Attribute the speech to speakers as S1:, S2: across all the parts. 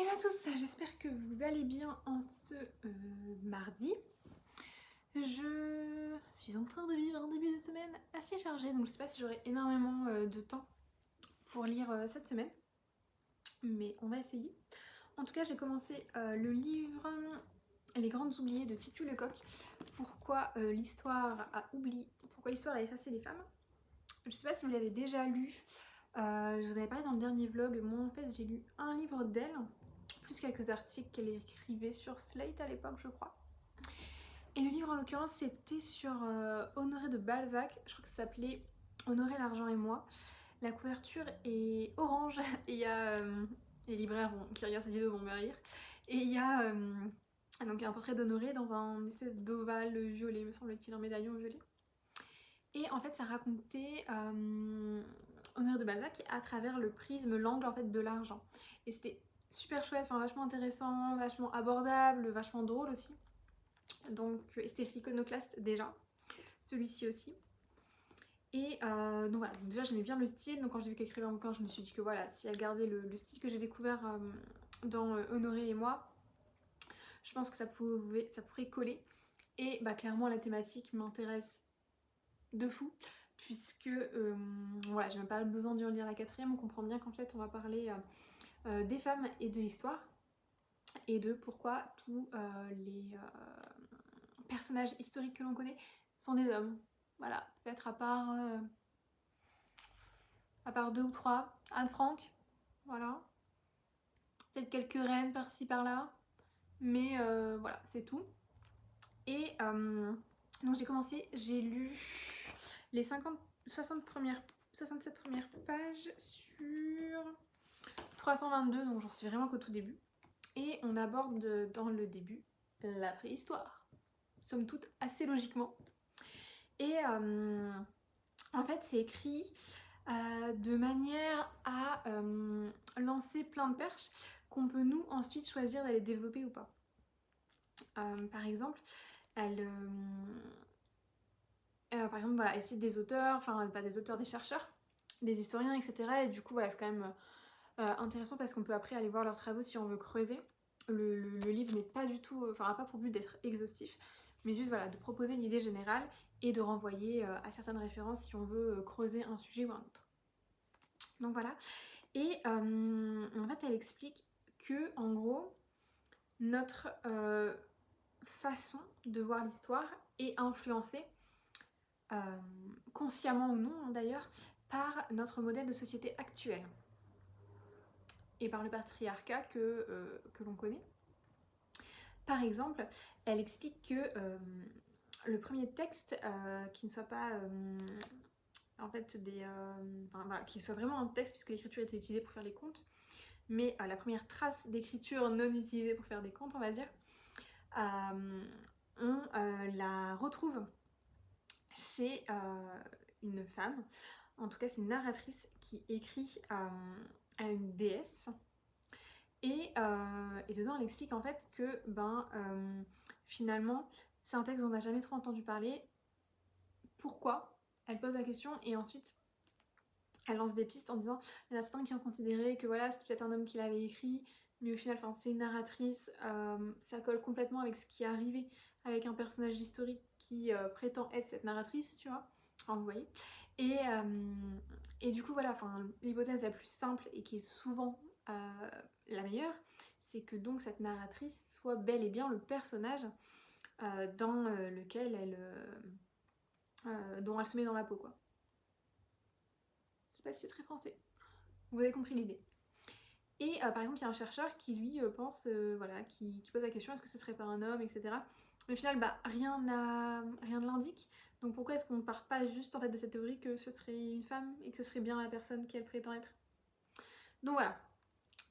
S1: Salut à tous, j'espère que vous allez bien en ce mardi. Je suis en train de vivre un début de semaine assez chargé, donc je sais pas si j'aurai énormément de temps pour lire cette semaine, mais on va essayer. En tout cas, j'ai commencé le livre Les Grandes Oubliées de Titu Lecoq. Pourquoi l'histoire a effacé les femmes. Je sais pas si vous l'avez déjà lu. Je vous avais parlé dans le dernier vlog. Moi, en fait, j'ai lu un livre d'elle, plus quelques articles qu'elle écrivait sur Slate à l'époque, je crois. Et le livre, en l'occurrence, c'était sur Honoré de Balzac. Je crois que ça s'appelait Honoré, l'argent et moi. La couverture est orange et il y a les libraires qui regardent cette vidéo vont me rire. Et il y a donc un portrait d'Honoré dans un espèce d'ovale violet, me semble-t-il, un médaillon violet. Et en fait, ça racontait Honoré de Balzac à travers le prisme, l'angle en fait de l'argent. Et c'était super chouette, enfin vachement intéressant, vachement abordable, vachement drôle aussi. Donc c'était iconoclaste déjà, celui-ci aussi. Et donc voilà, déjà j'aimais bien le style, donc quand j'ai vu qu'elle écrivait un bouquin, je me suis dit que voilà, si elle gardait le style que j'ai découvert dans Honoré et moi, je pense que ça pourrait coller. Et bah clairement la thématique m'intéresse de fou, puisque voilà, j'ai même pas besoin d'y relire la quatrième, on comprend bien qu'en fait on va parler des femmes et de l'histoire, et de pourquoi tous les personnages historiques que l'on connaît sont des hommes. Voilà, peut-être à part deux ou trois, Anne Frank, voilà. Peut-être quelques reines par-ci par-là, mais voilà, c'est tout. Et donc j'ai lu les 67 premières pages sur 322, donc j'en suis vraiment qu'au tout début. Et on aborde dans le début la préhistoire, somme toute assez logiquement. Et en fait c'est écrit de manière à lancer plein de perches qu'on peut nous ensuite choisir d'aller développer ou pas. Par exemple, elle cite des auteurs, enfin pas des auteurs, des chercheurs, des historiens, etc. Et du coup voilà, c'est quand même intéressant parce qu'on peut après aller voir leurs travaux si on veut creuser. Le livre n'est pas du tout, n'a pas pour but d'être exhaustif, mais juste voilà, de proposer une idée générale et de renvoyer à certaines références si on veut creuser un sujet ou un autre. Donc voilà. Et en fait, elle explique que, en gros, notre façon de voir l'histoire est influencée, consciemment ou non d'ailleurs, par notre modèle de société actuel et par le patriarcat que l'on connaît. Par exemple, elle explique que le premier texte qui ne soit pas en fait qui soit vraiment un texte, puisque l'écriture était utilisée pour faire les contes, mais la première trace d'écriture non utilisée pour faire des contes, on va dire, on la retrouve chez une femme, en tout cas c'est une narratrice qui écrit à une déesse, et dedans elle explique en fait que finalement c'est un texte dont on n'a jamais trop entendu parler. Pourquoi? Elle pose la question et ensuite elle lance des pistes en disant il y en a certains qui ont considéré que voilà c'était peut-être un homme qui l'avait écrit, mais au final c'est une narratrice, ça colle complètement avec ce qui est arrivé avec un personnage historique qui prétend être cette narratrice, tu vois, enfin vous voyez. Et du coup voilà, l'hypothèse la plus simple et qui est souvent la meilleure, c'est que donc cette narratrice soit bel et bien le personnage dans lequel dont elle se met dans la peau, quoi. Je sais pas si c'est très français. Vous avez compris l'idée. Et par exemple, il y a un chercheur qui lui pense, qui pose la question est-ce que ce serait pas un homme, etc. Mais au final, rien ne l'indique. Donc pourquoi est-ce qu'on ne part pas juste en fait de cette théorie que ce serait une femme et que ce serait bien la personne qu'elle prétend être? Donc voilà.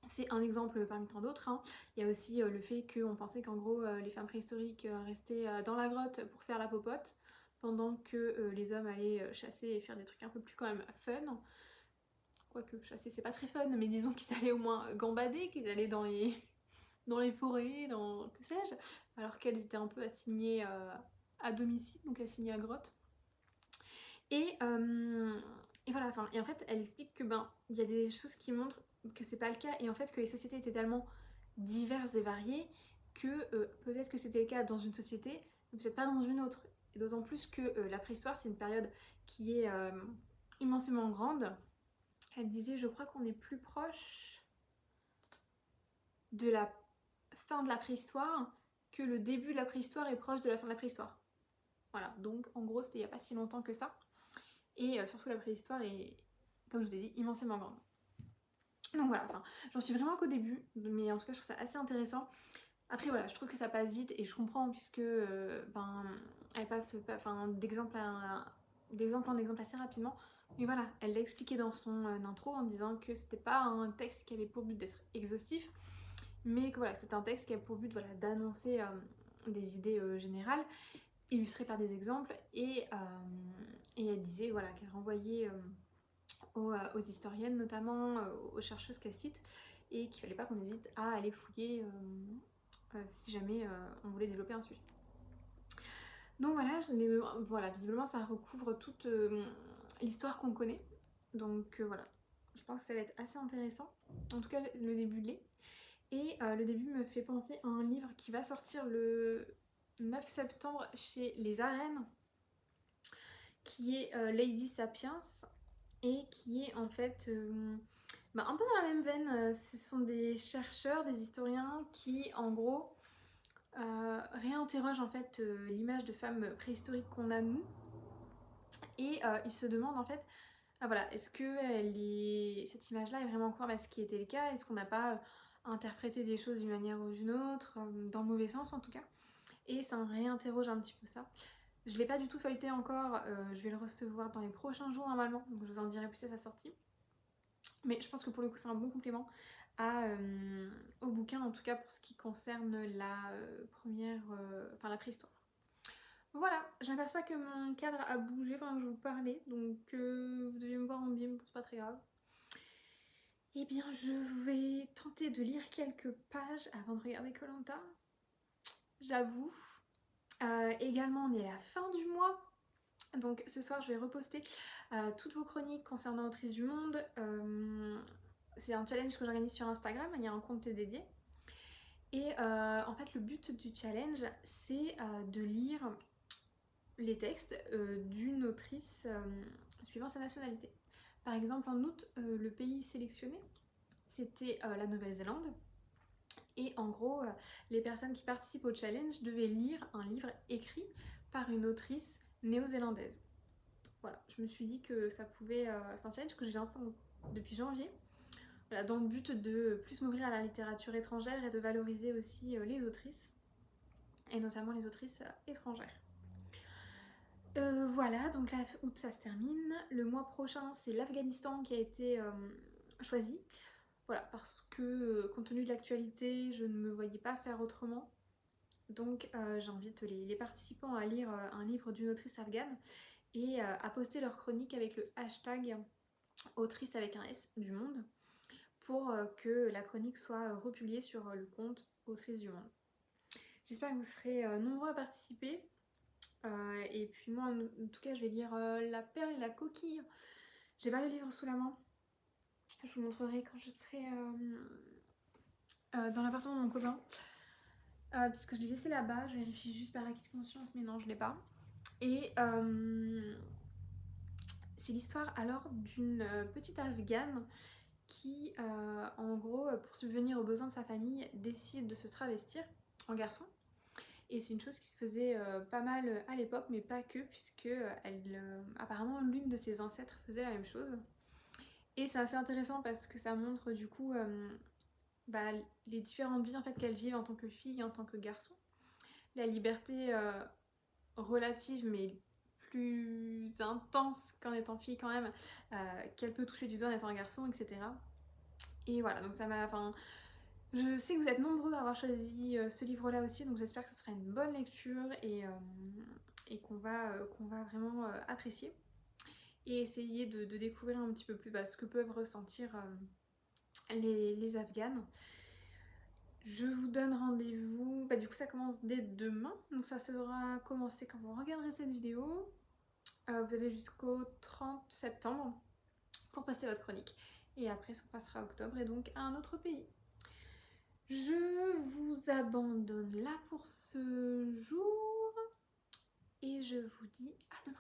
S1: C'est un exemple parmi tant d'autres. Hein. Il y a aussi le fait qu'on pensait qu'en gros les femmes préhistoriques restaient dans la grotte pour faire la popote, pendant que les hommes allaient chasser et faire des trucs un peu plus quand même fun. Quoique chasser c'est pas très fun, mais disons qu'ils allaient au moins gambader, qu'ils allaient dans les forêts, dans que sais-je, alors qu'elles étaient un peu assignées à domicile, donc assignées à grotte. Et voilà, et en fait elle explique que il y a des choses qui montrent que c'est pas le cas, et en fait que les sociétés étaient tellement diverses et variées que peut-être que c'était le cas dans une société, mais peut-être pas dans une autre. Et d'autant plus que la préhistoire, c'est une période qui est immensément grande. Elle disait, je crois qu'on est plus proche de la fin de la préhistoire que le début de la préhistoire est proche de la fin de la préhistoire. Voilà, donc en gros, c'était il n'y a pas si longtemps que ça. Et surtout, la préhistoire est, comme je vous ai dit, immensément grande. Donc voilà, enfin, j'en suis vraiment qu'au début, mais en tout cas, je trouve ça assez intéressant. Après, voilà, je trouve que ça passe vite et je comprends puisque elle passe d'exemple en exemple assez rapidement. Mais voilà, elle l'a expliqué dans son intro en disant que c'était pas un texte qui avait pour but d'être exhaustif, mais que voilà, c'est un texte qui a pour but voilà, d'annoncer des idées générales, illustrées par des exemples, et elle disait voilà, qu'elle renvoyait aux historiennes, notamment aux chercheuses qu'elle cite, et qu'il fallait pas qu'on hésite à aller fouiller si jamais on voulait développer un sujet. Donc voilà, visiblement ça recouvre toute l'histoire qu'on connaît, donc voilà, je pense que ça va être assez intéressant, en tout cas le début l'est. Et le début me fait penser à un livre qui va sortir le 9 septembre chez Les Arènes, qui est Lady Sapiens, et qui est en fait un peu dans la même veine. Ce sont des chercheurs, des historiens qui en gros réinterrogent en fait l'image de femme préhistorique qu'on a nous, et ils se demandent en fait voilà, est-ce que cette image-là est vraiment conforme à ce qui était le cas? Est-ce qu'on n'a pas interprété des choses d'une manière ou d'une autre, dans le mauvais sens en tout cas? Et ça réinterroge un petit peu ça. Je ne l'ai pas du tout feuilleté encore, je vais le recevoir dans les prochains jours normalement, donc je vous en dirai plus à sa sortie. Mais je pense que pour le coup c'est un bon complément au bouquin, en tout cas pour ce qui concerne la la préhistoire. Voilà, je m'aperçois que mon cadre a bougé pendant que je vous parlais, donc vous devez me voir en biais, mais c'est pas très grave. Eh bien, je vais tenter de lire quelques pages avant de regarder Koh Lanta, j'avoue. Également, on est à la fin du mois, donc ce soir je vais reposter toutes vos chroniques concernant Autrice du Monde. C'est un challenge que j'organise sur Instagram, il y a un compte dédié. Et en fait, le but du challenge, c'est de lire les textes d'une autrice suivant sa nationalité. Par exemple, en août, le pays sélectionné, c'était la Nouvelle-Zélande. Et en gros, les personnes qui participent au challenge devaient lire un livre écrit par une autrice néo-zélandaise. Voilà, je me suis dit que ça pouvait... c'est un challenge que j'ai lancé depuis janvier. Voilà, dans le but de plus m'ouvrir à la littérature étrangère et de valoriser aussi les autrices, et notamment les autrices étrangères. Voilà, donc là, août ça se termine. Le mois prochain, c'est l'Afghanistan qui a été choisi. Voilà, parce que compte tenu de l'actualité, je ne me voyais pas faire autrement. Donc j'invite les participants à lire un livre d'une autrice afghane et à poster leur chronique avec le hashtag autrice avec un S du monde pour que la chronique soit republiée sur le compte Autrice du Monde. J'espère que vous serez nombreux à participer. Et puis moi en tout cas je vais lire La perle et la coquille. J'ai pas le livre sous la main. Je vous montrerai quand je serai dans l'appartement de mon copain. Puisque je l'ai laissé là-bas, je vérifie juste par acquis de conscience, mais non je l'ai pas. Et c'est l'histoire alors d'une petite afghane qui en gros pour subvenir aux besoins de sa famille décide de se travestir en garçon. Et c'est une chose qui se faisait pas mal à l'époque, mais pas que, puisque apparemment l'une de ses ancêtres faisait la même chose. Et c'est assez intéressant parce que ça montre du coup les différentes vies en fait, qu'elle vit en tant que fille et en tant que garçon. La liberté relative, mais plus intense qu'en étant fille quand même, qu'elle peut toucher du doigt en étant un garçon, etc. Et voilà, donc ça m'a... Je sais que vous êtes nombreux à avoir choisi ce livre-là aussi, donc j'espère que ce sera une bonne lecture et qu'on va vraiment apprécier. Et essayer de découvrir un petit peu plus ce que peuvent ressentir les Afghanes. Je vous donne rendez-vous, du coup ça commence dès demain, donc ça sera commencé quand vous regarderez cette vidéo. Vous avez jusqu'au 30 septembre pour poster votre chronique. Et après on passera à octobre et donc à un autre pays. Je vous abandonne là pour ce jour et je vous dis à demain.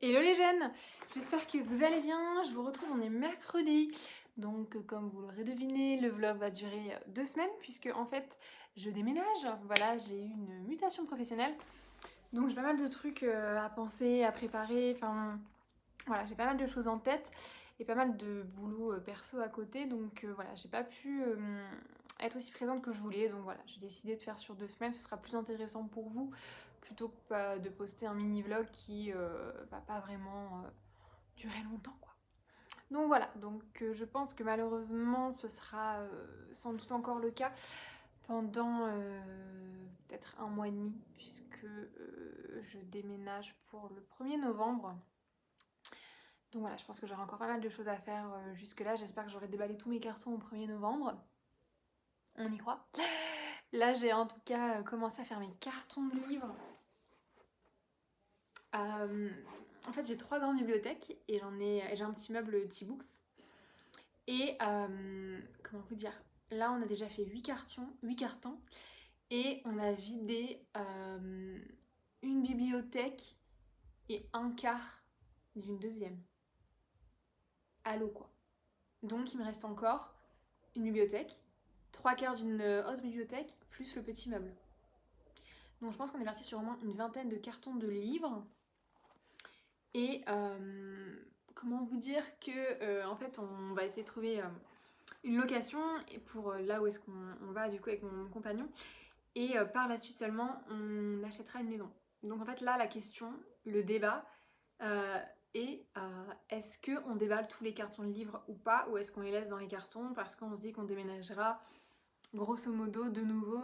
S1: Hello les jeunes, j'espère que vous allez bien, je vous retrouve, on est mercredi. Donc comme vous l'aurez deviné, le vlog va durer 2 semaines puisque en fait je déménage. Voilà, j'ai eu une mutation professionnelle. Donc j'ai pas mal de trucs à penser, à préparer, enfin voilà, j'ai pas mal de choses en tête et pas mal de boulot perso à côté. Donc voilà, j'ai pas pu être aussi présente que je voulais. Donc voilà, j'ai décidé de faire sur 2 semaines, ce sera plus intéressant pour vous plutôt que de poster un mini vlog qui va pas vraiment durer longtemps quoi. Donc voilà, donc je pense que malheureusement ce sera sans doute encore le cas pendant peut-être 1 mois et demi puisque je déménage pour le 1er novembre. Donc voilà, je pense que j'aurai encore pas mal de choses à faire jusque là. J'espère que j'aurai déballé tous mes cartons au 1er novembre. On y croit. Là j'ai en tout cas commencé à faire mes cartons de livres. En fait j'ai 3 grandes bibliothèques et j'ai un petit meuble T-Books. Et comment vous dire, là on a déjà fait 8 cartons et on a vidé une bibliothèque et un quart d'une deuxième. À l'eau quoi. Donc il me reste encore une bibliothèque, 3 quarts d'une autre bibliothèque, plus le petit meuble. Donc je pense qu'on est parti sur au moins une vingtaine de cartons de livres. Et comment vous dire que en fait on va essayer de trouver une location pour là où est-ce qu'on va du coup avec mon compagnon. Et par la suite seulement on achètera une maison. Donc en fait là la question, le débat est est-ce qu'on déballe tous les cartons de livres ou pas, ou est-ce qu'on les laisse dans les cartons parce qu'on se dit qu'on déménagera grosso modo de nouveau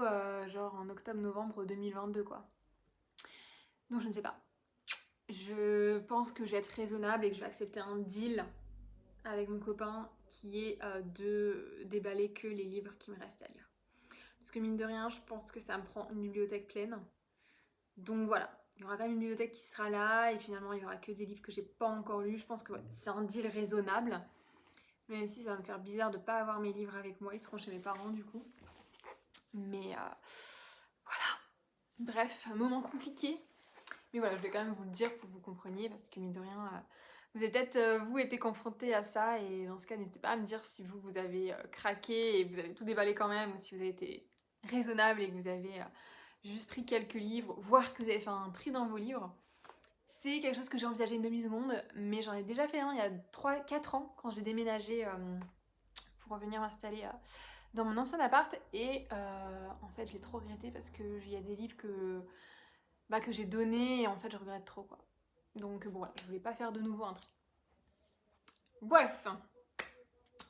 S1: genre en octobre-novembre 2022 quoi. Donc je ne sais pas. Je pense que je vais être raisonnable et que je vais accepter un deal avec mon copain qui est de déballer que les livres qui me restent à lire. Parce que mine de rien, je pense que ça me prend une bibliothèque pleine. Donc voilà, il y aura quand même une bibliothèque qui sera là et finalement il n'y aura que des livres que j'ai pas encore lus. Je pense que ouais, c'est un deal raisonnable. Même si ça va me faire bizarre de pas avoir mes livres avec moi, ils seront chez mes parents du coup. Mais voilà. Bref, un moment compliqué. Mais voilà, je vais quand même vous le dire pour que vous compreniez parce que mine de rien, vous avez peut-être vous été confronté à ça et dans ce cas, n'hésitez pas à me dire si vous avez craqué et vous avez tout déballé quand même ou si vous avez été raisonnable et que vous avez juste pris quelques livres, voire que vous avez fait un tri dans vos livres. C'est quelque chose que j'ai envisagé une demi-seconde, mais j'en ai déjà fait un il y a 3-4 ans quand j'ai déménagé pour revenir m'installer dans mon ancien appart et en fait je l'ai trop regretté parce qu'il y a des livres que j'ai donné et en fait je regrette trop quoi. Donc bon voilà, je voulais pas faire de nouveau un tri. Bref,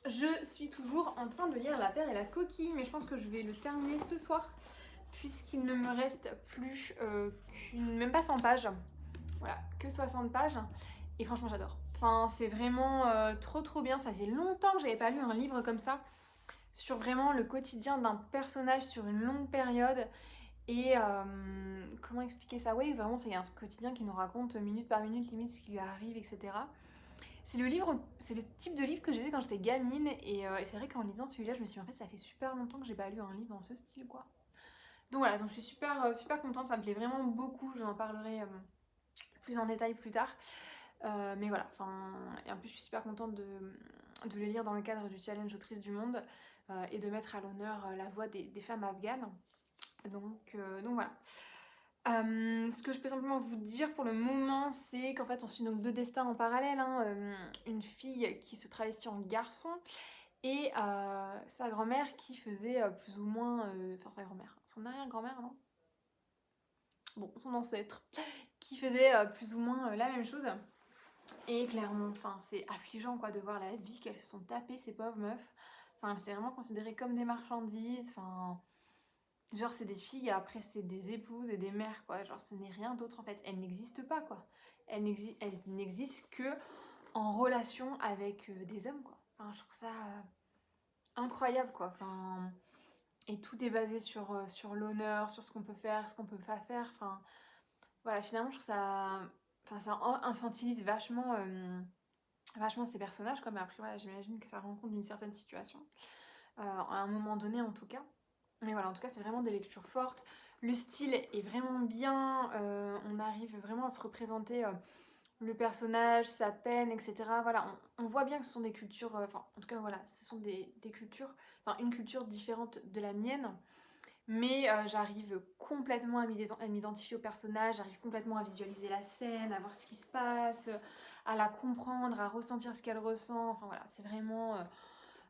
S1: je suis toujours en train de lire La Perle et la Coquille, mais je pense que je vais le terminer ce soir puisqu'il ne me reste plus même pas 100 pages. Voilà, que 60 pages et franchement j'adore. Enfin c'est vraiment trop bien, ça faisait longtemps que j'avais pas lu un livre comme ça sur vraiment le quotidien d'un personnage sur une longue période. Et comment expliquer ça? Oui, vraiment, c'est un quotidien qui nous raconte minute par minute, limite, ce qui lui arrive, etc. C'est le type de livre que j'ai lu quand j'étais gamine, et c'est vrai qu'en lisant celui-là, je me suis dit, en fait, ça fait super longtemps que j'ai pas lu un livre dans ce style, quoi. Donc voilà, donc je suis super contente, ça me plaît vraiment beaucoup, je vous en parlerai plus en détail plus tard. Mais voilà, enfin, et en plus, je suis super contente de le lire dans le cadre du challenge Autrice du Monde et de mettre à l'honneur la voix des femmes afghanes. Donc voilà. Ce que je peux simplement vous dire pour le moment, c'est qu'en fait on suit donc 2 destins en parallèle, hein. Une fille qui se travestit en garçon et sa grand-mère qui faisait plus ou moins, enfin sa grand-mère, son arrière-grand-mère non? Bon, son ancêtre, qui faisait plus ou moins la même chose. Et clairement, enfin c'est affligeant quoi de voir la vie qu'elles se sont tapées ces pauvres meufs. Enfin c'est vraiment considéré comme des marchandises, enfin... Genre c'est des filles, après c'est des épouses et des mères quoi, genre ce n'est rien d'autre en fait, elles n'existent pas quoi. Elles n'existent que en relation avec des hommes quoi. Enfin je trouve ça incroyable quoi, enfin... Et tout est basé sur l'honneur, sur ce qu'on peut faire, ce qu'on peut pas faire, enfin... Voilà, finalement je trouve ça... Enfin ça infantilise vachement ces personnages quoi, mais après voilà j'imagine que ça rend compte d'une certaine situation. à un moment donné en tout cas. Mais voilà, en tout cas, c'est vraiment des lectures fortes. Le style est vraiment bien, on arrive vraiment à se représenter le personnage, sa peine, etc. Voilà, on voit bien que ce sont des cultures, enfin, en tout cas, voilà, ce sont des cultures, enfin, une culture différente de la mienne. Mais j'arrive complètement à m'identifier au personnage, j'arrive complètement à visualiser la scène, à voir ce qui se passe, à la comprendre, à ressentir ce qu'elle ressent. Enfin voilà, c'est vraiment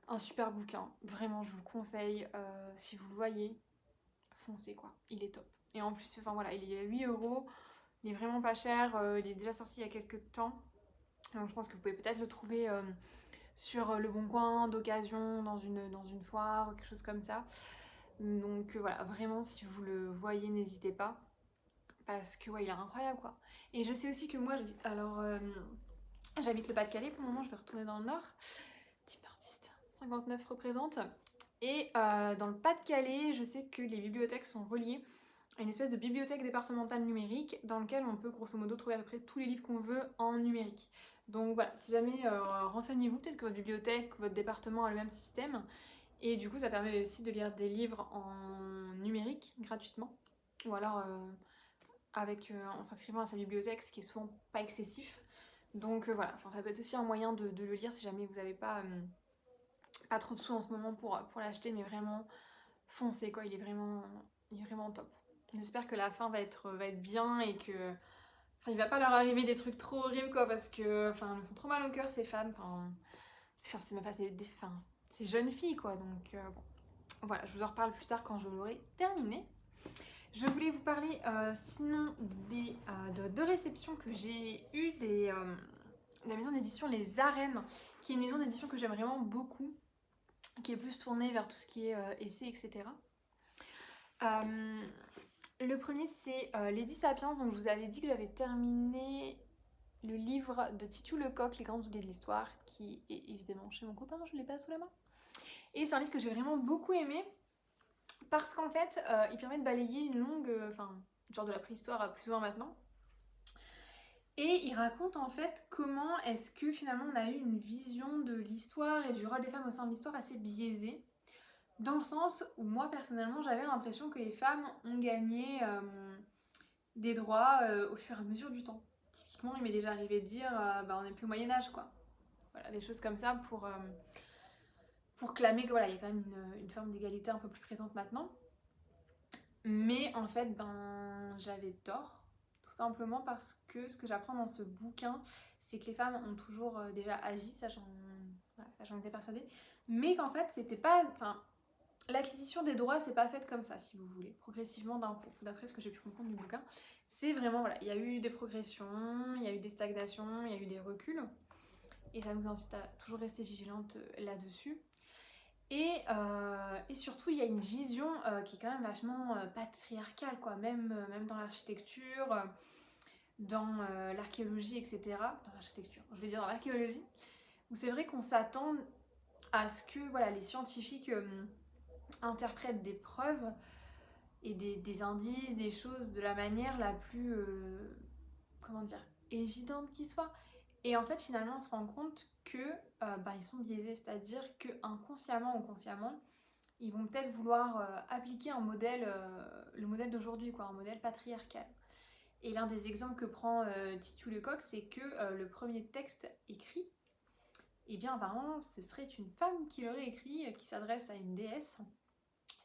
S1: un super bouquin. Vraiment, je vous le conseille. Si vous le voyez, foncez quoi. Il est top. Et en plus, enfin voilà, il est à 8 €. Il est vraiment pas cher. Il est déjà sorti il y a quelques temps. Donc je pense que vous pouvez peut-être le trouver sur Le Bon Coin, d'occasion, dans une foire, quelque chose comme ça. Donc voilà, vraiment, si vous le voyez, n'hésitez pas. Parce que ouais, il est incroyable quoi. Et je sais aussi que moi, j'habite le Pas-de-Calais pour le moment, je vais retourner dans le Nord. Type artiste, 59 représente. Et dans le Pas-de-Calais, je sais que les bibliothèques sont reliées à une espèce de bibliothèque départementale numérique dans lequel on peut grosso modo trouver à peu près tous les livres qu'on veut en numérique. Donc voilà, si jamais renseignez-vous, peut-être que votre bibliothèque, votre département a le même système. Et du coup, ça permet aussi de lire des livres en numérique gratuitement. Ou alors en s'inscrivant à sa bibliothèque, ce qui est souvent pas excessif. Donc voilà, enfin, ça peut être aussi un moyen de le lire si jamais vous n'avez pas trop de sous en ce moment pour l'acheter, mais vraiment foncez quoi, il est vraiment top. J'espère que la fin va être bien et que. Enfin, il va pas leur arriver des trucs trop horribles quoi, parce que. Enfin, elles me font trop mal au cœur ces femmes. Enfin, c'est même pas ces jeunes filles quoi, donc bon. Voilà, je vous en reparle plus tard quand je l'aurai terminé. Je voulais vous parler sinon de réceptions que j'ai eues de la maison d'édition Les Arènes, qui est une maison d'édition que j'aime vraiment beaucoup, qui est plus tournée vers tout ce qui est essai, etc. Le premier c'est Lady Sapiens, donc je vous avais dit que j'avais terminé le livre de Titu Lecoq, Les Grandes oubliées de l'histoire, qui est évidemment chez mon copain, je ne l'ai pas sous la main. Et c'est un livre que j'ai vraiment beaucoup aimé, parce qu'en fait, il permet de balayer une longue, genre de la préhistoire plus ou moins maintenant. Et il raconte en fait comment est-ce que finalement on a eu une vision de l'histoire et du rôle des femmes au sein de l'histoire assez biaisée. Dans le sens où moi personnellement j'avais l'impression que les femmes ont gagné des droits au fur et à mesure du temps. Typiquement il m'est déjà arrivé de dire bah on n'est plus au Moyen-Âge quoi. Voilà, des choses comme ça pour clamer que voilà, il y a quand même une forme d'égalité un peu plus présente maintenant. Mais en fait, ben, j'avais tort, tout simplement parce que ce que j'apprends dans ce bouquin, c'est que les femmes ont toujours déjà agi, ça j'en étais persuadée, mais qu'en fait, c'était pas. Enfin, l'acquisition des droits, c'est pas faite comme ça, si vous voulez, progressivement d'un coup, d'après ce que j'ai pu comprendre du bouquin. C'est vraiment, voilà, il y a eu des progressions, il y a eu des stagnations, il y a eu des reculs, et ça nous incite à toujours rester vigilante là-dessus. Et surtout, il y a une vision qui est quand même vachement patriarcale, quoi, même dans l'architecture, dans l'archéologie, etc. Dans l'architecture, je vais dire dans l'archéologie, où c'est vrai qu'on s'attend à ce que voilà, les scientifiques interprètent des preuves et des indices, des choses de la manière la plus, comment dire, évidente qui soit. Et en fait, finalement, on se rend compte que ils sont biaisés, c'est-à-dire que inconsciemment ou consciemment, ils vont peut-être vouloir appliquer un modèle, le modèle d'aujourd'hui, quoi, un modèle patriarcal. Et l'un des exemples que prend Titu Lecoq, c'est que le premier texte écrit, eh bien apparemment, ce serait une femme qui l'aurait écrit, qui s'adresse à une déesse.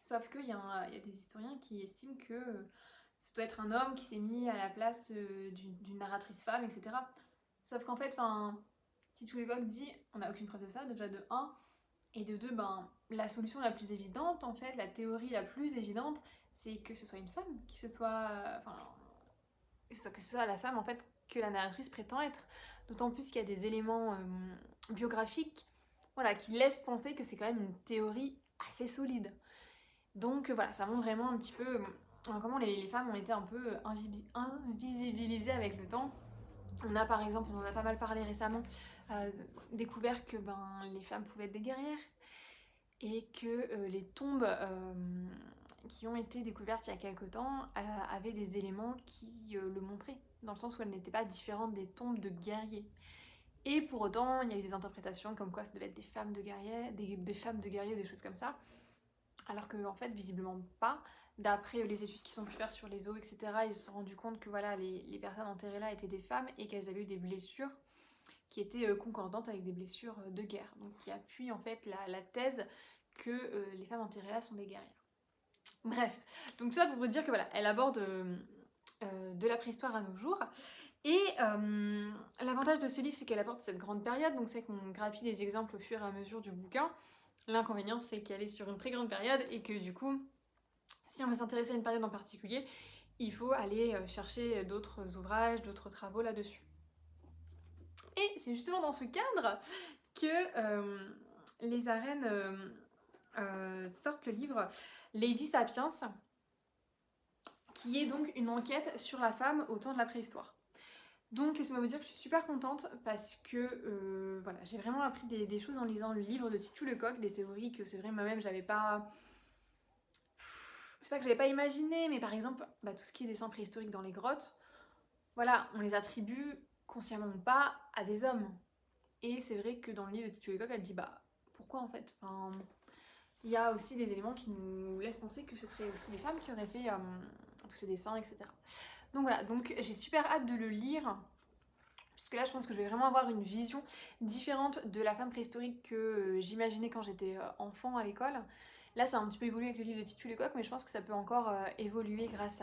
S1: Sauf qu'il y a des historiens qui estiment que ce doit être un homme qui s'est mis à la place d'une narratrice femme, etc. Sauf qu'en fait, Titu Lecoq dit, on n'a aucune preuve de ça, déjà de 1, et de 2, la solution la plus évidente, en fait, la théorie la plus évidente, c'est que ce soit une femme, que ce soit la femme, en fait, que la narratrice prétend être. D'autant plus qu'il y a des éléments biographiques, voilà, qui laissent penser que c'est quand même une théorie assez solide. Donc voilà, ça montre vraiment un petit peu comment les femmes ont été un peu invisibilisées avec le temps. On a par exemple, on en a pas mal parlé récemment, découvert que les femmes pouvaient être des guerrières et que les tombes qui ont été découvertes il y a quelques temps avaient des éléments qui le montraient, dans le sens où elles n'étaient pas différentes des tombes de guerriers. Et pour autant, il y a eu des interprétations comme quoi ça devait être des femmes de guerriers, des femmes de guerriers ou des choses comme ça. Alors que en fait, visiblement pas. D'après les études qu'ils ont pu faire sur les os, etc., ils se sont rendus compte que voilà, les personnes enterrées là étaient des femmes et qu'elles avaient eu des blessures qui étaient concordantes avec des blessures de guerre. Donc qui appuient en fait la thèse que les femmes enterrées là sont des guerrières. Bref, donc ça pour vous dire que voilà, elle aborde de la préhistoire à nos jours. Et l'avantage de ce livre, c'est qu'elle apporte cette grande période, donc c'est qu'on grappille des exemples au fur et à mesure du bouquin. L'inconvénient, c'est qu'elle est sur une très grande période et que du coup, si on veut s'intéresser à une période en particulier, il faut aller chercher d'autres ouvrages, d'autres travaux là-dessus. Et c'est justement dans ce cadre que les arènes sortent le livre Lady Sapiens, qui est donc une enquête sur la femme au temps de la préhistoire. Donc laissez-moi vous dire que je suis super contente parce que voilà, j'ai vraiment appris des choses en lisant le livre de Titu Lecoq, des théories que c'est vrai moi-même j'avais pas... C'est pas que j'avais pas imaginé, mais par exemple tout ce qui est dessins préhistoriques dans les grottes, voilà, on les attribue consciemment ou pas à des hommes. Et c'est vrai que dans le livre de Titu Lecoq, elle dit pourquoi en fait, il y a aussi des éléments qui nous laissent penser que ce serait aussi des femmes qui auraient fait tous ces dessins, etc. Donc voilà, donc j'ai super hâte de le lire, puisque là je pense que je vais vraiment avoir une vision différente de la femme préhistorique que j'imaginais quand j'étais enfant à l'école. Là ça a un petit peu évolué avec le livre de Titu Lecoq, mais je pense que ça peut encore évoluer grâce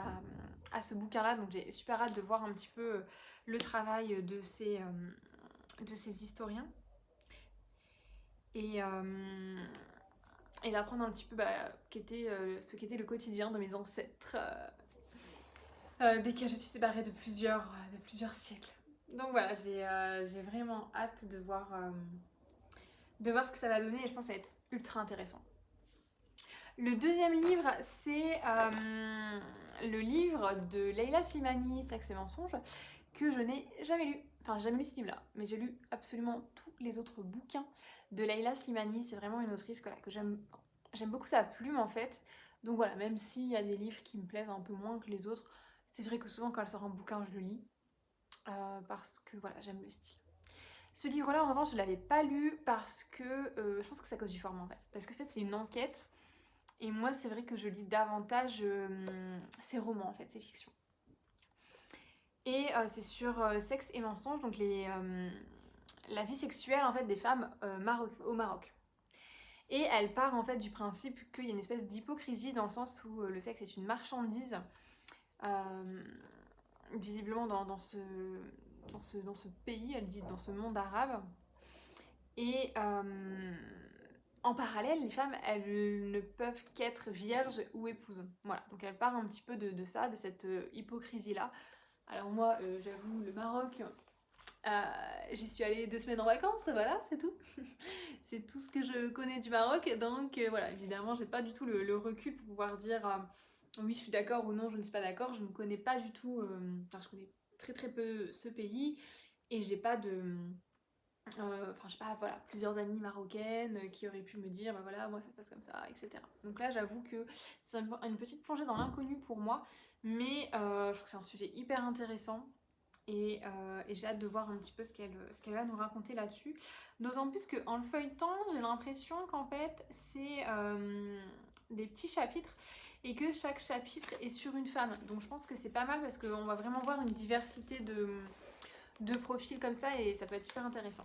S1: à ce bouquin-là, donc j'ai super hâte de voir un petit peu le travail de ces historiens. Et d'apprendre un petit peu ce qu'était le quotidien de mes ancêtres dès que je suis séparée de plusieurs siècles. Donc voilà, j'ai vraiment hâte de voir ce que ça va donner et je pense que ça va être ultra intéressant. Le deuxième livre, c'est le livre de Leila Slimani, Sexe et mensonges, que je n'ai jamais lu. Enfin, j'ai jamais lu ce livre-là, mais j'ai lu absolument tous les autres bouquins de Leila Slimani. C'est vraiment une autrice que j'aime beaucoup sa plume en fait. Donc voilà, même s'il y a des livres qui me plaisent un peu moins que les autres, c'est vrai que souvent quand elle sort un bouquin, je le lis. Parce que voilà, j'aime le style. Ce livre-là, en revanche, je l'avais pas lu parce que je pense que c'est à cause du format en fait. Parce que en fait, c'est une enquête. Et moi, c'est vrai que je lis davantage ces romans en fait, ces fictions. Et c'est sur sexe et mensonges, donc la vie sexuelle en fait des femmes au Maroc. Et elle part en fait du principe qu'il y a une espèce d'hypocrisie dans le sens où le sexe est une marchandise, visiblement dans ce pays, elle dit dans ce monde arabe. Et en parallèle, les femmes, elles ne peuvent qu'être vierges ou épouses. Voilà, donc elle part un petit peu de ça, de cette hypocrisie-là. Alors moi, j'avoue, le Maroc, j'y suis allée 2 semaines en vacances, voilà, c'est tout. C'est tout ce que je connais du Maroc, donc voilà, évidemment, j'ai pas du tout le recul pour pouvoir dire oui, je suis d'accord ou non, je ne suis pas d'accord. Je ne connais pas du tout, enfin, je connais très très peu ce pays et j'ai pas de... Enfin, j'ai pas, voilà, plusieurs amies marocaines qui auraient pu me dire, voilà, moi ça se passe comme ça, etc. Donc là, j'avoue que c'est une petite plongée dans l'inconnu pour moi, mais je trouve que c'est un sujet hyper intéressant et j'ai hâte de voir un petit peu ce qu'elle va nous raconter là-dessus. D'autant plus qu'en le feuilletant, j'ai l'impression qu'en fait, c'est des petits chapitres et que chaque chapitre est sur une femme. Donc je pense que c'est pas mal parce qu'on va vraiment voir une diversité de profils comme ça et ça peut être super intéressant.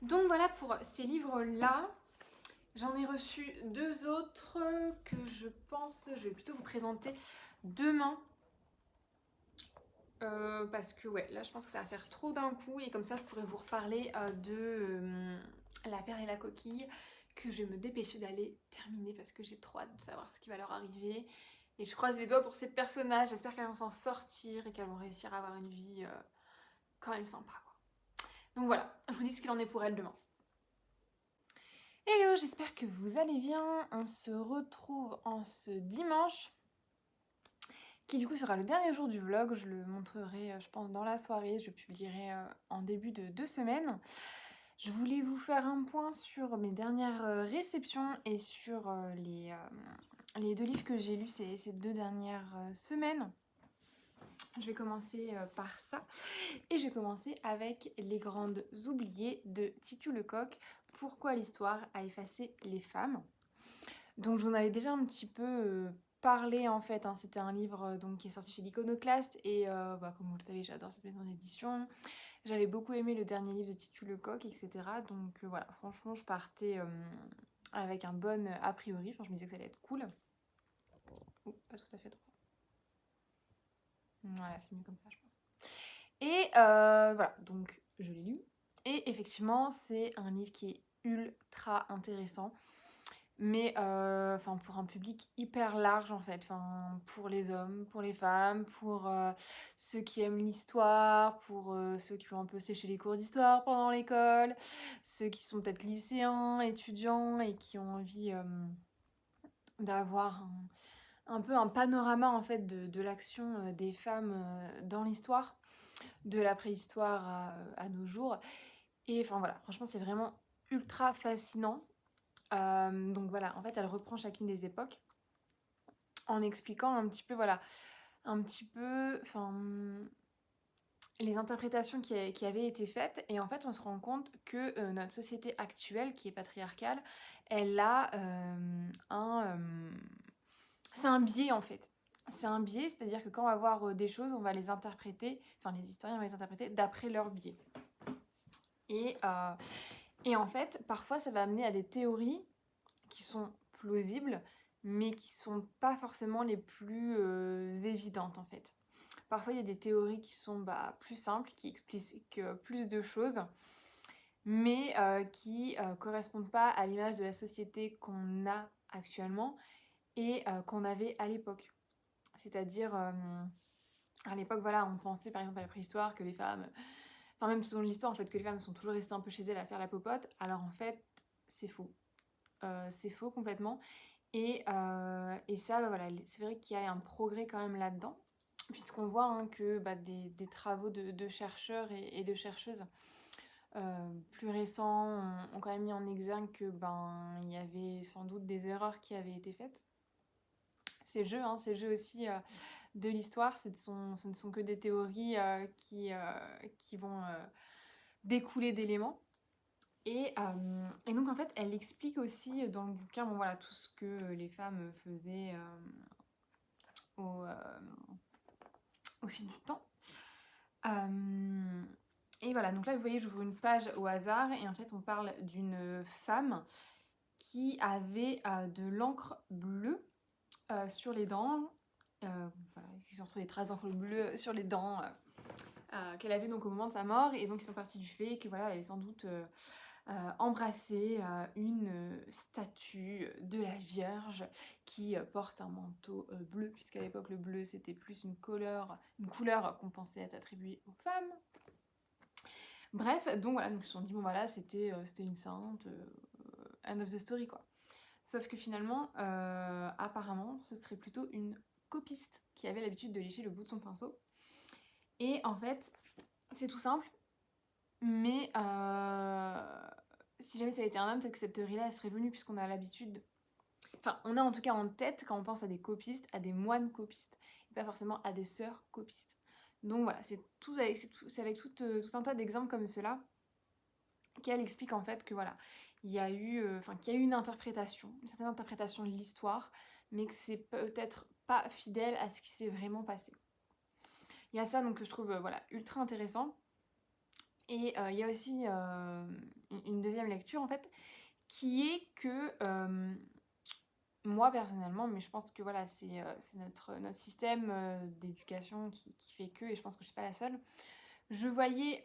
S1: Donc voilà pour ces livres-là. J'en ai reçu 2 autres que je pense, je vais plutôt vous présenter demain. Parce que ouais, là je pense que ça va faire trop d'un coup et comme ça je pourrais vous reparler de La perle et la coquille que je vais me dépêcher d'aller terminer parce que j'ai trop hâte de savoir ce qui va leur arriver. Et je croise les doigts pour ces personnages, j'espère qu'elles vont s'en sortir et qu'elles vont réussir à avoir une vie quand même sympa quoi. Donc voilà, je vous dis ce qu'il en est pour elles demain. Hello, j'espère que vous allez bien. On se retrouve en ce dimanche qui du coup sera le dernier jour du vlog. Je le montrerai je pense dans la soirée, je publierai en début de 2 semaines. Je voulais vous faire un point sur mes dernières réceptions et sur les 2 livres que j'ai lus ces 2 dernières semaines. Je vais commencer par ça. Et je vais commencer avec Les Grandes Oubliées de Titu Lecoq. Pourquoi l'histoire a effacé les femmes. Donc j'en avais déjà un petit peu parlé en fait, hein. C'était un livre donc, qui est sorti chez l'Iconoclaste et comme vous le savez j'adore cette maison d'édition. J'avais beaucoup aimé le dernier livre de Titu Lecoq, etc. Donc voilà, franchement je partais avec un bon a priori, enfin je me disais que ça allait être cool. Oh, pas tout à fait droit. Voilà, c'est mieux comme ça je pense. Et voilà, donc je l'ai lu. Et effectivement c'est un livre qui est ultra intéressant. Mais pour un public hyper large en fait, pour les hommes, pour les femmes, pour ceux qui aiment l'histoire, pour ceux qui ont un peu séché les cours d'histoire pendant l'école, ceux qui sont peut-être lycéens, étudiants et qui ont envie d'avoir un peu un panorama en fait de l'action des femmes dans l'histoire, de la préhistoire à nos jours. Et enfin voilà, franchement c'est vraiment ultra fascinant. Donc voilà, en fait, elle reprend chacune des époques en expliquant un petit peu, voilà, un petit peu, les interprétations qui avaient été faites. Et en fait, on se rend compte que notre société actuelle, qui est patriarcale, elle a c'est un biais, en fait. C'est un biais, c'est-à-dire que quand on va voir des choses, on va les interpréter, les historiens vont les interpréter d'après leur biais. Et en fait, parfois, ça va amener à des théories qui sont plausibles, mais qui sont pas forcément les plus évidentes en fait. Parfois il y a des théories qui sont plus simples, qui expliquent plus de choses, mais qui correspondent pas à l'image de la société qu'on a actuellement et qu'on avait à l'époque. C'est-à-dire, à l'époque, voilà, on pensait par exemple à la préhistoire que les femmes, même tout au long de l'histoire en fait, que les femmes sont toujours restées un peu chez elles à faire la popote, alors en fait, c'est faux. C'est faux complètement. Et ça, voilà, c'est vrai qu'il y a un progrès quand même là-dedans, puisqu'on voit que des travaux de chercheurs et de chercheuses plus récents ont quand même mis en exergue que il y avait sans doute des erreurs qui avaient été faites. C'est le jeu aussi de l'histoire, ce ne sont que des théories qui vont découler d'éléments. Et donc en fait, elle explique aussi dans le bouquin voilà, tout ce que les femmes faisaient au fil du temps. Et voilà, donc là vous voyez, j'ouvre une page au hasard et en fait on parle d'une femme qui avait de l'encre bleue sur les dents. Voilà, ils ont trouvé des traces d'encre bleue sur les dents qu'elle avait donc au moment de sa mort, et donc ils sont partis du fait que voilà, elle avait sans doute embrasser une statue de la Vierge qui porte un manteau bleu, puisqu'à l'époque le bleu c'était plus une couleur qu'on pensait être attribuée aux femmes. Bref, donc voilà, donc ils se sont dit bon voilà, c'était une sainte, end of the story quoi. Sauf que finalement, apparemment, ce serait plutôt une copiste qui avait l'habitude de lécher le bout de son pinceau. Et en fait, c'est tout simple, mais si jamais ça avait été un homme, peut-être que cette théorie-là, elle serait venue, puisqu'on a l'habitude... Enfin, on a en tout cas en tête, quand on pense à des copistes, à des moines copistes, et pas forcément à des sœurs copistes. Donc voilà, c'est avec tout un tas d'exemples comme cela qu'elle explique en fait que voilà, il y a eu, qu'il y a eu une certaine interprétation de l'histoire, mais que c'est peut-être pas fidèle à ce qui s'est vraiment passé. Il y a ça donc que je trouve voilà, ultra intéressant. Et il y a aussi une deuxième lecture en fait, qui est que moi personnellement, mais je pense que voilà, c'est notre système d'éducation qui fait que, et je pense que je suis pas la seule, je voyais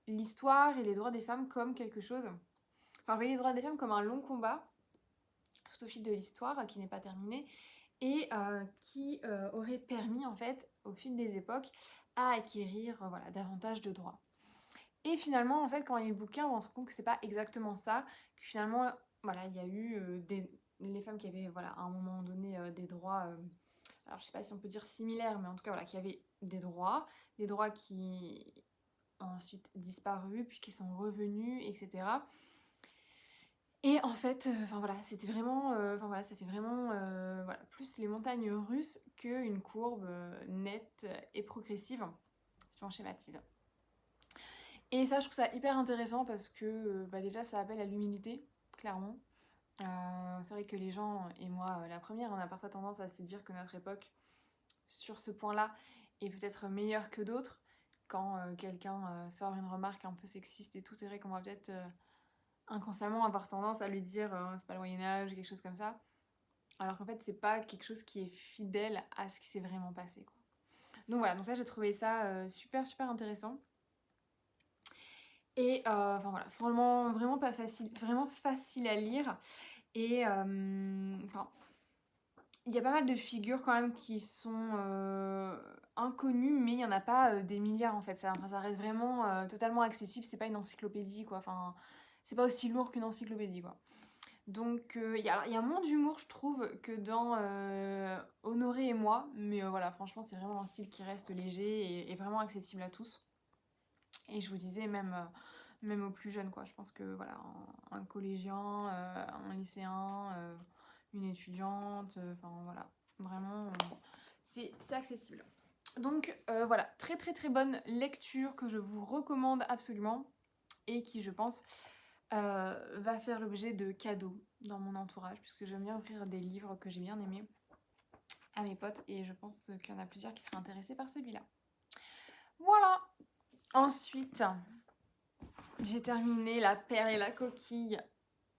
S1: l'histoire et les droits des femmes comme quelque chose, je voyais les droits des femmes comme un long combat tout au fil de l'histoire qui n'est pas terminé, et qui aurait permis en fait au fil des époques à acquérir voilà, davantage de droits. Et finalement en fait quand on lit le bouquin on se rend compte que c'est pas exactement ça, que finalement voilà, il y a eu les femmes qui avaient voilà, à un moment donné des droits, alors je sais pas si on peut dire similaires, mais en tout cas voilà, qui avaient des droits qui ont ensuite disparu puis qui sont revenus, etc. Et en fait, enfin voilà, c'était vraiment, enfin voilà, ça fait vraiment, voilà, plus les montagnes russes qu'une courbe, nette et progressive, si on schématise. Et ça, je trouve ça hyper intéressant parce que, bah, déjà, ça appelle à l'humilité, clairement. C'est vrai que les gens, et moi, la première, on a parfois tendance à se dire que notre époque, sur ce point-là, est peut-être meilleure que d'autres. Quand, quelqu'un, sort une remarque un peu sexiste et tout, c'est vrai qu'on va peut-être, inconsciemment avoir tendance à lui dire c'est pas le Moyen-Âge, quelque chose comme ça. Alors qu'en fait, c'est pas quelque chose qui est fidèle à ce qui s'est vraiment passé, quoi. Donc voilà, donc ça, j'ai trouvé ça super, super intéressant. Et enfin voilà, franchement, vraiment facile à lire. Et enfin, il y a pas mal de figures quand même qui sont inconnues, mais il n'y en a pas des milliards en fait. Ça reste vraiment totalement accessible, c'est pas une encyclopédie quoi. Enfin, c'est pas aussi lourd qu'une encyclopédie quoi. Donc il y a moins d'humour je trouve que dans Honoré et moi, mais voilà, franchement c'est vraiment un style qui reste léger et vraiment accessible à tous. Et je vous disais même aux plus jeunes quoi, je pense que voilà, un collégien, un lycéen, une étudiante, enfin voilà, vraiment c'est accessible. Donc voilà, très très très bonne lecture que je vous recommande absolument et qui je pense va faire l'objet de cadeaux dans mon entourage, puisque j'aime bien offrir des livres que j'ai bien aimés à mes potes et je pense qu'il y en a plusieurs qui seraient intéressés par celui-là. Voilà. Ensuite, j'ai terminé La perle et la coquille.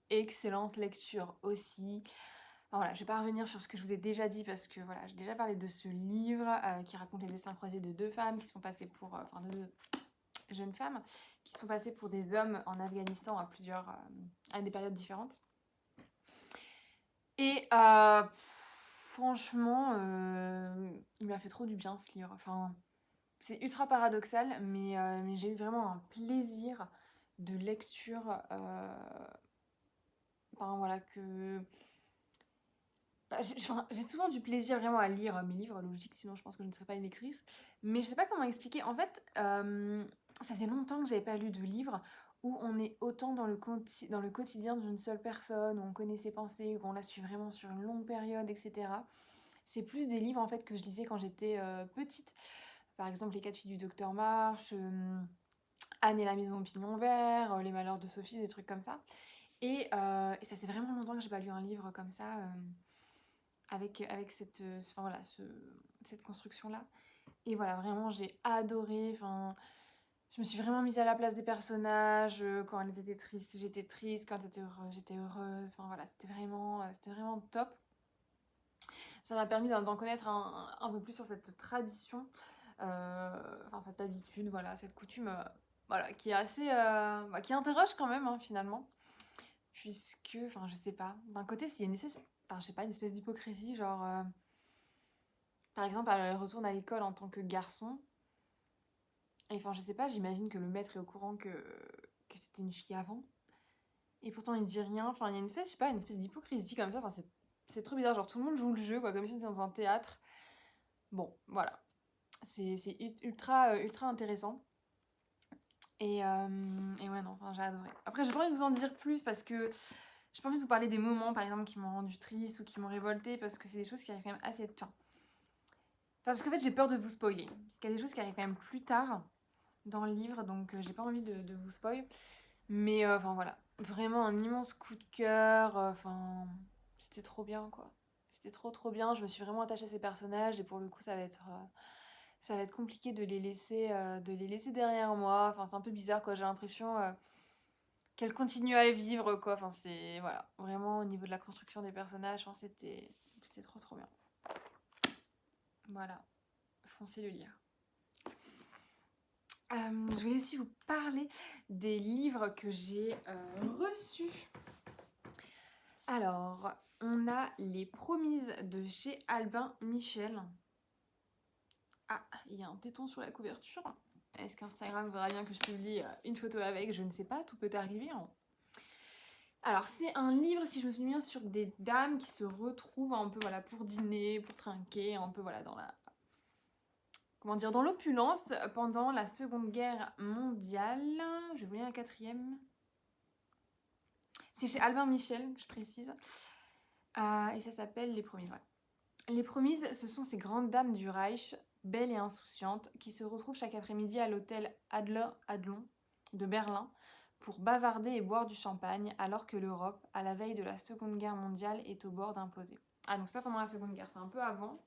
S1: Excellente lecture aussi. Enfin, voilà, je vais pas revenir sur ce que je vous ai déjà dit parce que voilà, j'ai déjà parlé de ce livre qui raconte les destins croisés de deux femmes qui sont passées pour, enfin deux jeunes femmes qui sont passées pour des hommes en Afghanistan à des périodes différentes. Et franchement, il m'a fait trop du bien ce livre. Enfin, c'est ultra paradoxal, mais j'ai eu vraiment un plaisir de lecture. Enfin voilà, que. Bah, j'ai souvent du plaisir vraiment à lire mes livres, logique, sinon je pense que je ne serais pas une lectrice. Mais je sais pas comment expliquer. En fait, ça faisait longtemps que j'avais pas lu de livre où on est autant dans le quotidien d'une seule personne, où on connaît ses pensées, où on la suit vraiment sur une longue période, etc. C'est plus des livres en fait que je lisais quand j'étais petite. Par exemple, Les 4 filles du docteur March, Anne et la maison au pignon vert, Les malheurs de Sophie, des trucs comme ça. Et ça fait vraiment longtemps que j'ai pas lu un livre comme ça, avec enfin, voilà, cette construction-là. Et voilà, vraiment, j'ai adoré. Enfin, je me suis vraiment mise à la place des personnages. Quand elles étaient tristes, j'étais triste. Quand elles étaient heureuses, j'étais heureuse. Enfin voilà, c'était vraiment top. Ça m'a permis d'en connaître un peu plus sur cette tradition, enfin cette habitude, voilà, cette coutume, voilà, qui est assez, bah, qui interroge quand même hein, finalement, puisque, enfin je sais pas, d'un côté c'est une espèce, enfin je sais pas, une espèce d'hypocrisie, genre, par exemple elle retourne à l'école en tant que garçon, et enfin je sais pas, j'imagine que le maître est au courant que c'était une fille avant, et pourtant il dit rien, enfin il y a une espèce, je sais pas, une espèce d'hypocrisie comme ça, enfin c'est trop bizarre, genre tout le monde joue le jeu, quoi, comme si on était dans un théâtre. Bon, voilà. C'est ultra, ultra intéressant. Et ouais, non, enfin, j'ai adoré. Après, j'ai pas envie de vous en dire plus parce que j'ai pas envie de vous parler des moments, par exemple, qui m'ont rendu triste ou qui m'ont révolté parce que c'est des choses qui arrivent quand même assez. Enfin, parce qu'en fait, j'ai peur de vous spoiler. Parce qu'il y a des choses qui arrivent quand même plus tard dans le livre, donc j'ai pas envie de vous spoil. Mais enfin, voilà. Vraiment un immense coup de cœur. Enfin, c'était trop bien, quoi. C'était trop, trop bien. Je me suis vraiment attachée à ces personnages et pour le coup, ça va être compliqué de les laisser derrière moi. Enfin, c'est un peu bizarre, quoi. J'ai l'impression qu'elle continue à vivre, quoi. Enfin, c'est... Voilà. Vraiment, au niveau de la construction des personnages, enfin, c'était trop, trop bien. Voilà. Foncez le lire. Je voulais aussi vous parler des livres que j'ai reçus. Alors, on a Les Promises de chez Albin Michel. Ah, il y a un téton sur la couverture. Est-ce qu'Instagram voudra bien que je publie une photo avec? Je ne sais pas, tout peut arriver. Hein. Alors, c'est un livre, si je me souviens bien, sur des dames qui se retrouvent un peu voilà, pour dîner, pour trinquer, un peu voilà, dans la... Comment dire, dans l'opulence pendant la Seconde Guerre mondiale. Je vais vous lire la quatrième. C'est chez Albin Michel, je précise. Et ça s'appelle Les Promises, ouais. Les Promises, ce sont ces grandes dames du Reich, belles et insouciantes, qui se retrouvent chaque après-midi à l'hôtel Adlon de Berlin pour bavarder et boire du champagne, alors que l'Europe, à la veille de la Seconde Guerre mondiale, est au bord d'imploser. Ah, donc c'est pas pendant la Seconde Guerre, c'est un peu avant.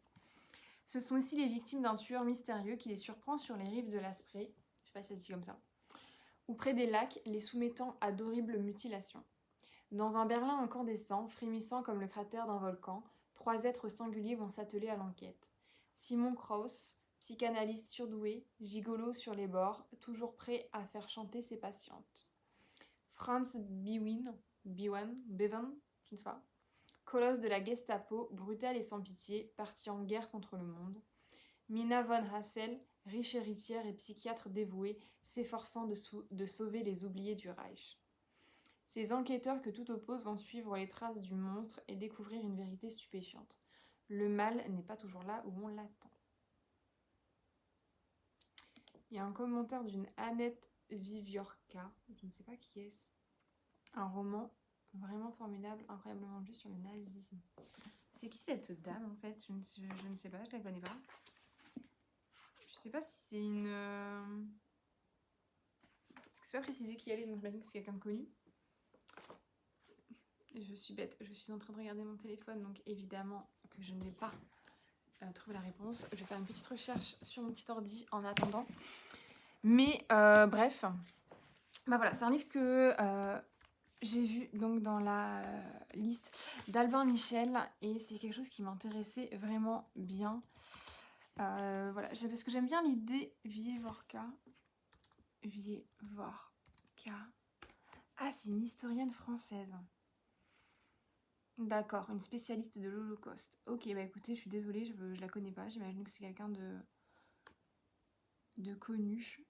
S1: Ce sont aussi les victimes d'un tueur mystérieux qui les surprend sur les rives de la Spree, je sais pas si ça se dit comme ça, ou près des lacs, les soumettant à d'horribles mutilations. Dans un Berlin incandescent, frémissant comme le cratère d'un volcan, 3 êtres singuliers vont s'atteler à l'enquête. Simon Krauss, psychanalyste surdoué, gigolo sur les bords, toujours prêt à faire chanter ses patientes. Franz Bevan, je ne sais pas, colosse de la Gestapo, brutal et sans pitié, parti en guerre contre le monde. Mina von Hassel, riche héritière et psychiatre dévouée, s'efforçant de sauver les oubliés du Reich. Ces enquêteurs que tout oppose vont suivre les traces du monstre et découvrir une vérité stupéfiante. Le mal n'est pas toujours là où on l'attend. Il y a un commentaire d'une Annette Viviorca, je ne sais pas qui est-ce. Un roman vraiment formidable, incroyablement juste sur le nazisme. C'est qui cette dame en fait? Je ne sais pas, je la connais pas. Je sais pas si c'est une... Parce que c'est pas précisé qui elle est, donc j'imagine que c'est quelqu'un de connu. Je suis bête, je suis en train de regarder mon téléphone, donc évidemment que je ne vais pas trouver la réponse. Je vais faire une petite recherche sur mon petit ordi en attendant. Mais bref, bah voilà, c'est un livre que j'ai vu donc dans la liste d'Albin Michel et c'est quelque chose qui m'intéressait vraiment bien. Voilà, parce que j'aime bien l'idée Vievorka. Ah, c'est une historienne française. D'accord, une spécialiste de l'Holocauste. Ok, bah écoutez, je suis désolée, je la connais pas. J'imagine que c'est quelqu'un de connu.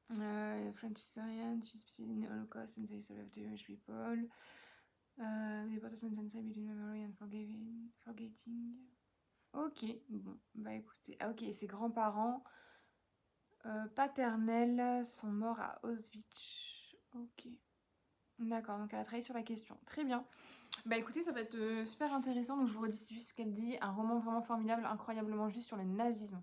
S1: French historian, she's specialized in the Holocaust and the history of the Jewish people. The Protestant genocide between memory and forgetting. Ok, bon, bah écoutez. Ah ok, ses grands-parents paternels sont morts à Auschwitz. Ok. D'accord, donc elle a travaillé sur la question. Très bien. Bah écoutez, ça va être super intéressant. Donc je vous redis juste ce qu'elle dit. Un roman vraiment formidable, incroyablement juste sur le nazisme.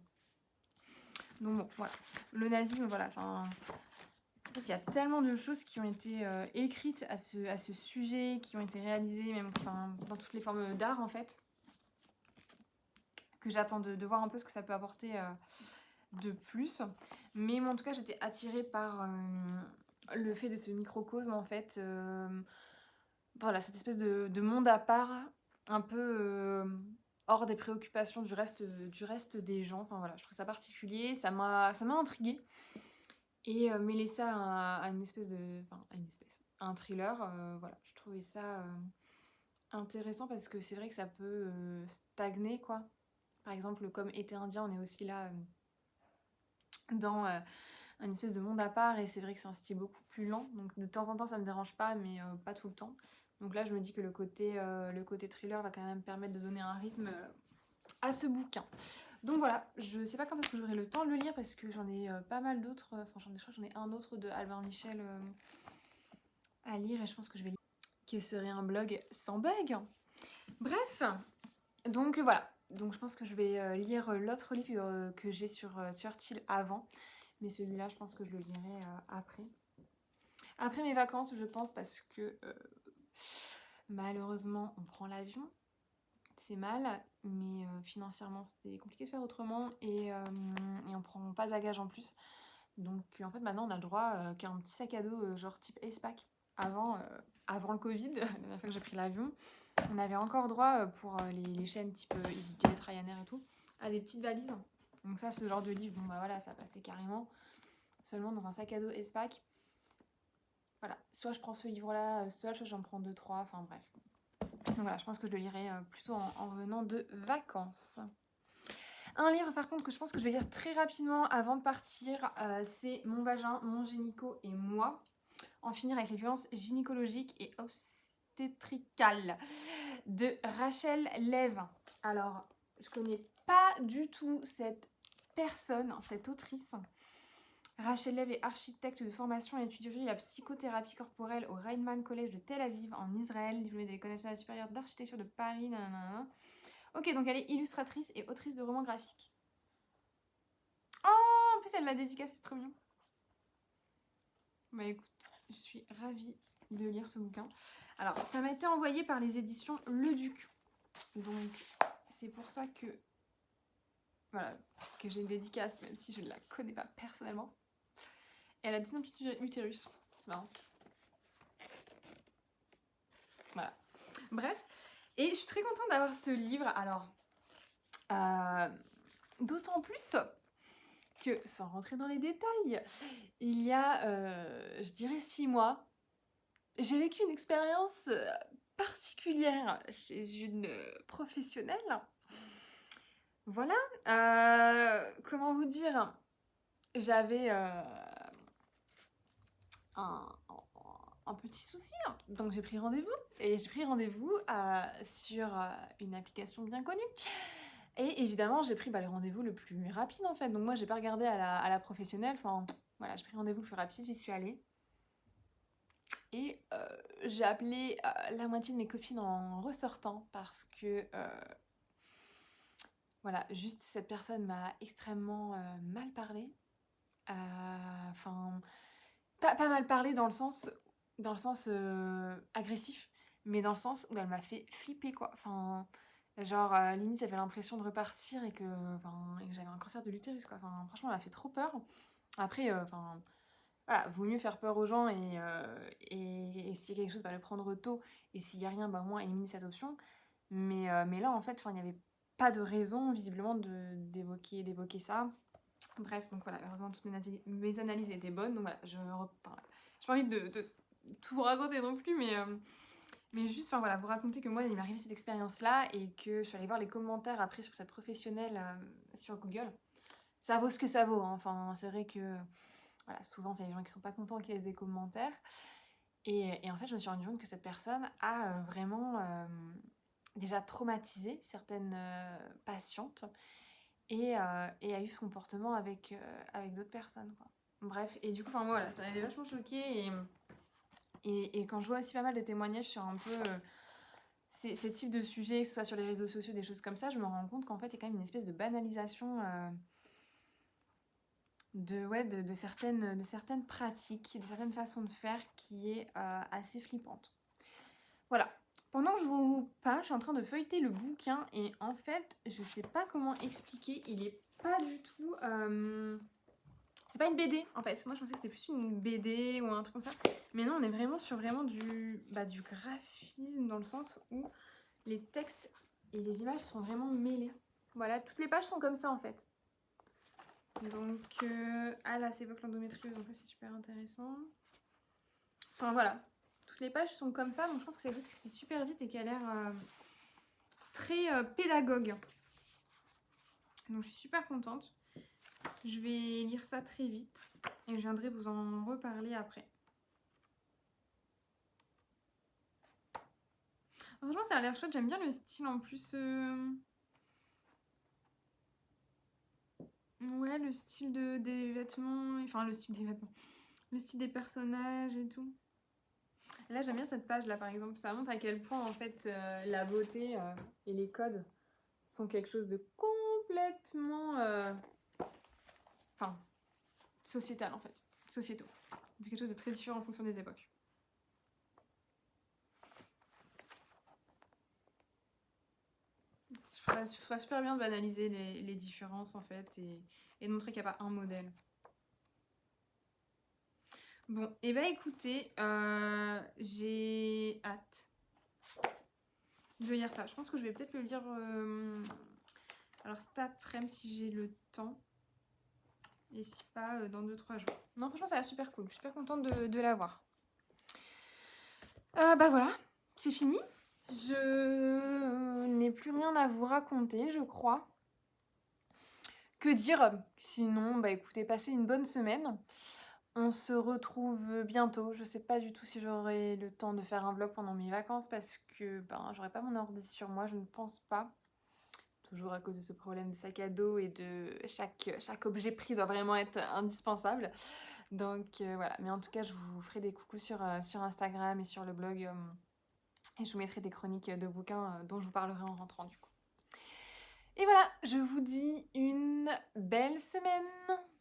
S1: Donc bon, voilà. Le nazisme, voilà. Enfin, en fait, il y a tellement de choses qui ont été écrites à ce sujet, qui ont été réalisées, même dans toutes les formes d'art en fait, que j'attends de voir un peu ce que ça peut apporter de plus. Mais moi, en tout cas, j'étais attirée par le fait de ce microcosme en fait. Voilà, cette espèce de monde à part, un peu hors des préoccupations du reste des gens. Enfin voilà, je trouve ça particulier, ça m'a intriguée. Et mêler ça à une espèce de... Enfin, à un thriller, voilà, je trouvais ça intéressant parce que c'est vrai que ça peut stagner, quoi. Par exemple, comme Été indien, on est aussi là dans un espèce de monde à part et c'est vrai que c'est un style beaucoup plus lent. Donc de temps en temps, ça me dérange pas, mais pas tout le temps. Donc là, je me dis que le côté thriller va quand même permettre de donner un rythme à ce bouquin. Donc voilà, je sais pas quand est-ce que j'aurai le temps de le lire parce que j'en ai pas mal d'autres. Enfin, je crois que j'en ai un autre de Albin Michel à lire et je pense que je vais lire. Qui serait un blog sans bug. Bref, donc voilà. Donc je pense que je vais lire l'autre livre que j'ai sur Churchill avant. Mais celui-là, je pense que je le lirai après. Après mes vacances, je pense, parce que malheureusement, on prend l'avion. C'est mal, mais financièrement, c'était compliqué de faire autrement. Et on prend pas de bagages en plus. Donc en fait, maintenant, on a le droit qu'à un petit sac à dos, genre type Ace-Pack. Avant le Covid, la dernière fois que j'ai pris l'avion, on avait encore droit pour les chaînes type EasyJet, Ryanair et tout, à des petites valises. Donc ça, ce genre de livre, bon bah voilà, ça passait carrément. Seulement dans un sac à dos Ace-Pack. Voilà, soit je prends ce livre-là, soit j'en prends 2-3, enfin bref. Donc voilà, je pense que je le lirai plutôt en revenant de vacances. Un livre par contre que je pense que je vais lire très rapidement avant de partir, c'est Mon vagin, mon gynéco et moi. En finir avec les violences gynécologiques et obstétricales de Rachel Lev. Alors, je connais pas du tout cette personne, cette autrice. Rachel Lev est architecte de formation et étudie la psychothérapie corporelle au Reiman College de Tel Aviv en Israël, diplômée de l'École nationale supérieure d'architecture de Paris. Nanana. Ok, donc elle est illustratrice et autrice de romans graphiques. Oh, en plus elle l'a dédicacé, c'est trop mignon. Bah écoute, je suis ravie de lire ce bouquin. Alors, ça m'a été envoyé par les éditions Le Duc. Donc, c'est pour ça que... Voilà, que j'ai une dédicace, même si je ne la connais pas personnellement. Et elle a dessiné un petit utérus. C'est marrant. Voilà. Bref. Et je suis très contente d'avoir ce livre. Alors, d'autant plus que, sans rentrer dans les détails, il y a, je dirais 6 mois, j'ai vécu une expérience particulière chez une professionnelle. Voilà. Comment vous dire? J'avais un petit souci, donc j'ai pris rendez-vous. Et j'ai pris rendez-vous sur une application bien connue. Et évidemment, j'ai pris le rendez-vous le plus rapide en fait. Donc moi, j'ai pas regardé à la professionnelle. Enfin, voilà, j'ai pris rendez-vous le plus rapide, j'y suis allée. Et j'ai appelé la moitié de mes copines en ressortant parce que, voilà, juste cette personne m'a extrêmement mal parlé. Enfin, pas mal parlé dans le sens agressif, mais dans le sens où elle m'a fait flipper, quoi. Enfin, genre, limite, j'avais l'impression de repartir et que j'avais un cancer de l'utérus, quoi. Enfin, franchement, elle m'a fait trop peur. Après, voilà, vaut mieux faire peur aux gens et s'il y a quelque chose, le prendre tôt. Et s'il n'y a rien, au moins éliminer cette option. Mais là, en fait, il n'y avait pas de raison, visiblement, d'évoquer ça. Bref, donc voilà, heureusement, toutes mes analyses étaient bonnes. Donc voilà, j'ai pas envie de tout vous raconter non plus, mais juste, voilà, vous raconter que moi, il m'est arrivé cette expérience-là et que je suis allée voir les commentaires après sur cette professionnelle sur Google. Ça vaut ce que ça vaut, hein. Enfin, c'est vrai que... Voilà, souvent, c'est les gens qui sont pas contents qui laissent des commentaires. Et en fait, je me suis rendu compte que cette personne a vraiment déjà traumatisé certaines patientes et a eu ce comportement avec d'autres personnes, quoi. Bref, et du coup, moi, voilà, ça m'avait vachement choquée. Et quand je vois aussi pas mal de témoignages sur un peu ces types de sujets, que ce soit sur les réseaux sociaux, des choses comme ça, je me rends compte qu'en fait, il y a quand même une espèce de banalisation de certaines pratiques, de certaines façons de faire qui est assez flippante. Voilà. Pendant que je vous parle, je suis en train de feuilleter le bouquin et en fait, je sais pas comment expliquer, il est pas du tout... C'est pas une BD en fait, moi je pensais que c'était plus une BD ou un truc comme ça, mais non, on est vraiment sur du graphisme dans le sens où les textes et les images sont vraiment mêlés. Voilà, toutes les pages sont comme ça en fait. Donc, là, c'est évoque l'endométriose, donc ça c'est super intéressant. Enfin voilà, toutes les pages sont comme ça, donc je pense que c'est quelque chose qui se fait super vite et qui a l'air très pédagogue. Donc je suis super contente. Je vais lire ça très vite et je viendrai vous en reparler après. Franchement, ça a l'air chouette, j'aime bien le style en plus. Ouais, le style des vêtements, enfin le style des vêtements, le style des personnages et tout. Là, j'aime bien cette page là par exemple, ça montre à quel point en fait la beauté et les codes sont quelque chose de complètement sociétal en fait, sociétaux. C'est quelque chose de très différent en fonction des époques. Ça serait super bien de banaliser les différences en fait et de montrer qu'il n'y a pas un modèle. Bon, et écoutez, j'ai hâte de lire ça. Je pense que je vais peut-être le lire alors cet après-midi si j'ai le temps. Et si pas, dans 2-3 jours. Non, franchement, ça a l'air super cool. Je suis super contente de l'avoir. Voilà, c'est fini. Je n'ai plus rien à vous raconter, je crois. Que dire? Sinon, écoutez, passez une bonne semaine. On se retrouve bientôt. Je sais pas du tout si j'aurai le temps de faire un vlog pendant mes vacances parce que j'aurai pas mon ordi sur moi, je ne pense pas. toujours à cause de ce problème de sac à dos et de chaque objet pris doit vraiment être indispensable. Donc voilà, mais en tout cas je vous ferai des coucous sur Instagram et sur le blog et je vous mettrai des chroniques de bouquins dont je vous parlerai en rentrant du coup. Et voilà, je vous dis une belle semaine!